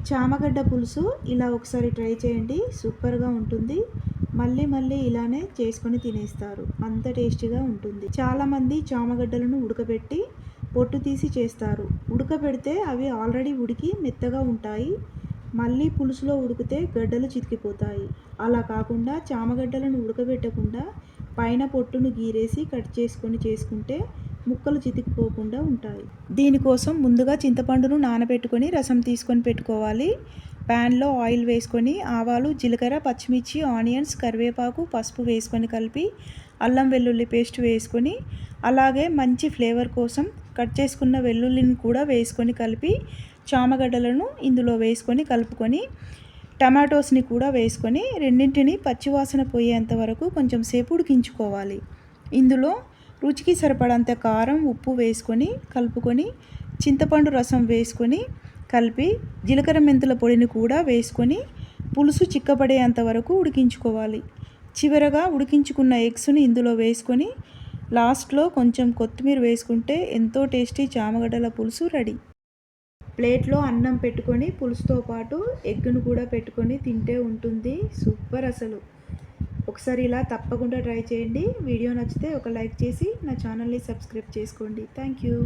చామగడ్డ పులుసు ఇలా ఒకసారి ట్రై చేయండి, సూపర్గా ఉంటుంది. మళ్ళీ మళ్ళీ ఇలానే చేసుకొని తినేస్తారు, అంత టేస్టీగా ఉంటుంది. చాలామంది చామగడ్డలను ఉడకబెట్టి పొట్టు తీసి చేస్తారు. ఉడకబెడితే అవి ఆల్రెడీ ఉడికి మెత్తగా ఉంటాయి, మళ్ళీ పులుసులో ఉడికితే గడ్డలు చితికిపోతాయి. అలా కాకుండా చామగడ్డలను ఉడకబెట్టకుండా పైన పొట్టును గీరేసి కట్ చేసుకొని చేసుకుంటే ముక్కలు చితికిపోకుండా ఉంటాయి. దీనికోసం ముందుగా చింతపండును నానబెట్టుకొని రసం తీసుకొని పెట్టుకోవాలి. ప్యాన్లో ఆయిల్ వేసుకొని ఆవాలు, జీలకర్ర, పచ్చిమిర్చి, ఆనియన్స్, కరివేపాకు, పసుపు వేసుకొని కలిపి అల్లం వెల్లుల్లి పేస్ట్ వేసుకొని, అలాగే మంచి ఫ్లేవర్ కోసం కట్ చేసుకున్న వెల్లుల్లిని కూడా వేసుకొని కలిపి చామగడ్డలను ఇందులో వేసుకొని కలుపుకొని టమాటోస్ని కూడా వేసుకొని రెండింటిని పచ్చివాసన పోయేంత వరకు కొంచెం సేపు ఉడికించుకోవాలి. ఇందులో రుచికి సరిపడంత కారం, ఉప్పు వేసుకొని కలుపుకొని చింతపండు రసం వేసుకొని కలిపి జీలకర్ర మెంతుల పొడిని కూడా వేసుకొని పులుసు చిక్కబడేంత వరకు ఉడికించుకోవాలి. చివరగా ఉడికించుకున్న ఎగ్స్ని ఇందులో వేసుకొని లాస్ట్లో కొంచెం కొత్తిమీర వేసుకుంటే ఎంతో టేస్టీ చామగడ్డల పులుసు రెడీ. ప్లేట్లో అన్నం పెట్టుకొని పులుసుతో పాటు ఎగ్ను కూడా పెట్టుకొని తింటే ఉంటుంది సూపర్ అసలు. ఒకసారి ఇలా తప్పకుండా ట్రై చేయండి. వీడియో నచ్చితే ఒక లైక్ చేసి నా ఛానల్ని సబ్స్క్రైబ్ చేసుకోండి. Thank you.